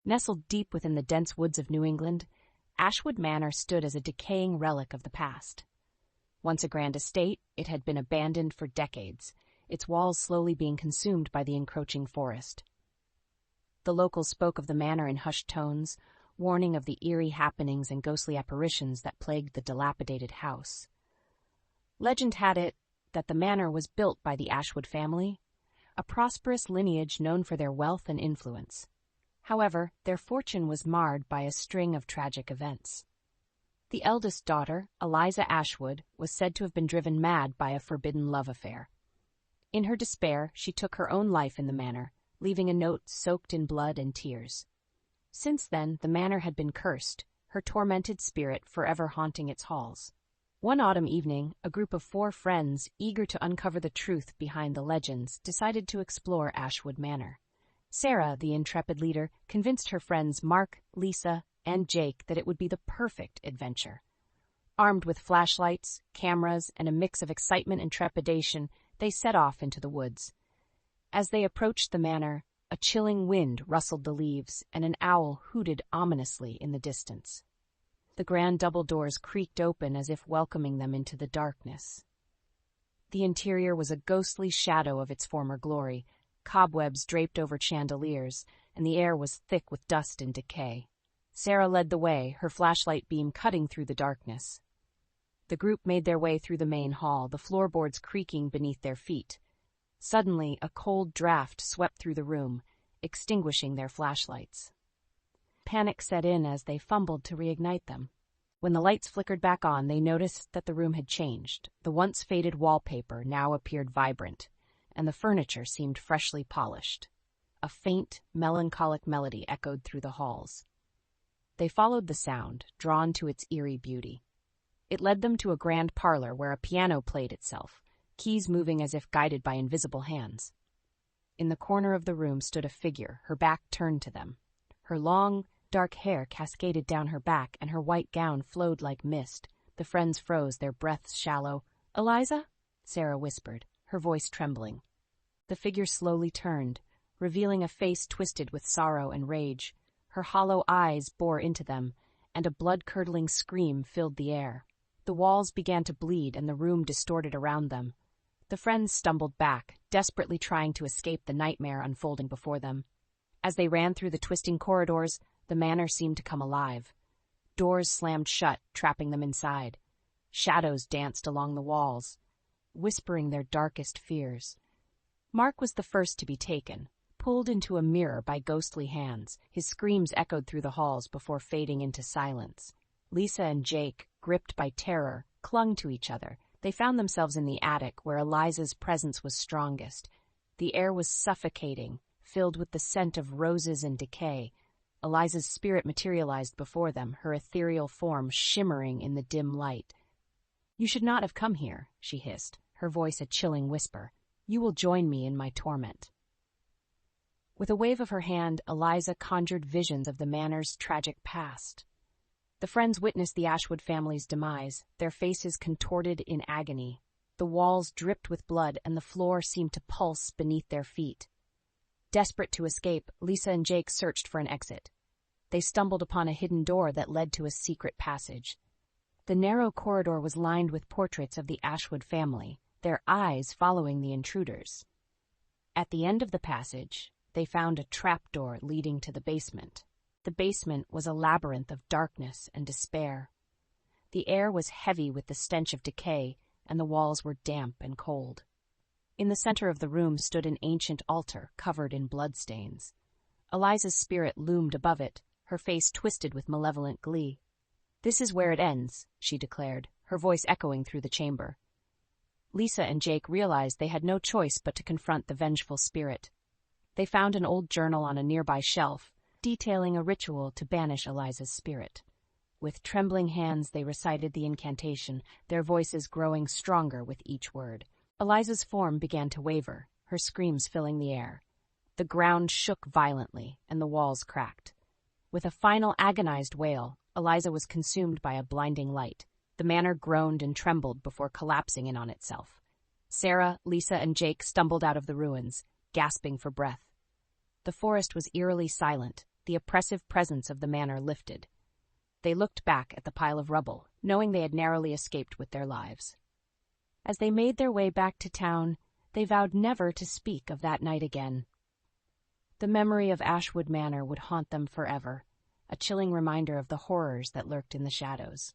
Nestled deep within the dense woods of New England, Ashwood Manor stood as a decaying relic of the past. Once a grand estate, it had been abandoned for decades, its walls slowly being consumed by the encroaching forest. The locals spoke of the manor in hushed tones, warning of the eerie happenings and ghostly apparitions that plagued the dilapidated house. Legend had it that the manor was built by the Ashwood family, a prosperous lineage known for their wealth and influence. However, their fortune was marred by a string of tragic events. The eldest daughter, Eliza Ashwood, was said to have been driven mad by a forbidden love affair. In her despair, she took her own life in the manor, leaving a note soaked in blood and tears. Since then, the manor had been cursed, her tormented spirit forever haunting its halls. One autumn evening, a group of 4 friends, eager to uncover the truth behind the legends, decided to explore Ashwood Manor. Sarah, the intrepid leader, convinced her friends Mark, Lisa, and Jake that it would be the perfect adventure. Armed with flashlights, cameras, and a mix of excitement and trepidation, they set off into the woods. As they approached the manor, a chilling wind rustled the leaves, and an owl hooted ominously in the distance. The grand double doors creaked open as if welcoming them into the darkness. The interior was a ghostly shadow of its former glory, cobwebs draped over chandeliers, and the air was thick with dust and decay. Sarah led the way, her flashlight beam cutting through the darkness. The group made their way through the main hall, the floorboards creaking beneath their feet. Suddenly, a cold draft swept through the room, extinguishing their flashlights. Panic set in as they fumbled to reignite them. When the lights flickered back on, they noticed that the room had changed. The once faded wallpaper now appeared vibrant, and the furniture seemed freshly polished. A faint, melancholic melody echoed through the halls. They followed the sound, drawn to its eerie beauty. It led them to a grand parlor where a piano played itself, keys moving as if guided by invisible hands. In the corner of the room stood a figure, her back turned to them. Her long, dark hair cascaded down her back, and her white gown flowed like mist. The friends froze, their breaths shallow. "Eliza?" Sarah whispered, her voice trembling. The figure slowly turned, revealing a face twisted with sorrow and rage. Her hollow eyes bore into them, and a blood-curdling scream filled the air. The walls began to bleed, and the room distorted around them. The friends stumbled back, desperately trying to escape the nightmare unfolding before them. As they ran through the twisting corridors, the manor seemed to come alive. Doors slammed shut, trapping them inside. Shadows danced along the walls, whispering their darkest fears. Mark was the first to be taken, pulled into a mirror by ghostly hands. His screams echoed through the halls before fading into silence. Lisa and Jake, gripped by terror, clung to each other. They found themselves in the attic, where Eliza's presence was strongest. The air was suffocating, filled with the scent of roses and decay. Eliza's spirit materialized before them, her ethereal form shimmering in the dim light. "You should not have come here," she hissed, her voice a chilling whisper. "You will join me in my torment." With a wave of her hand, Eliza conjured visions of the manor's tragic past. The friends witnessed the Ashwood family's demise, their faces contorted in agony. The walls dripped with blood, and the floor seemed to pulse beneath their feet. Desperate to escape, Lisa and Jake searched for an exit. They stumbled upon a hidden door that led to a secret passage. The narrow corridor was lined with portraits of the Ashwood family, their eyes following the intruders. At the end of the passage, they found a trapdoor leading to the basement. The basement was a labyrinth of darkness and despair. The air was heavy with the stench of decay, and the walls were damp and cold. In the center of the room stood an ancient altar covered in bloodstains. Eliza's spirit loomed above it, her face twisted with malevolent glee. "This is where it ends," she declared, her voice echoing through the chamber. Lisa and Jake realized they had no choice but to confront the vengeful spirit. They found an old journal on a nearby shelf, detailing a ritual to banish Eliza's spirit. With trembling hands, they recited the incantation, their voices growing stronger with each word. Eliza's form began to waver, her screams filling the air. The ground shook violently, and the walls cracked. With a final agonized wail, Eliza was consumed by a blinding light. The manor groaned and trembled before collapsing in on itself. Sarah, Lisa, and Jake stumbled out of the ruins, gasping for breath. The forest was eerily silent, the oppressive presence of the manor lifted. They looked back at the pile of rubble, knowing they had narrowly escaped with their lives. As they made their way back to town, they vowed never to speak of that night again. The memory of Ashwood Manor would haunt them forever, a chilling reminder of the horrors that lurked in the shadows.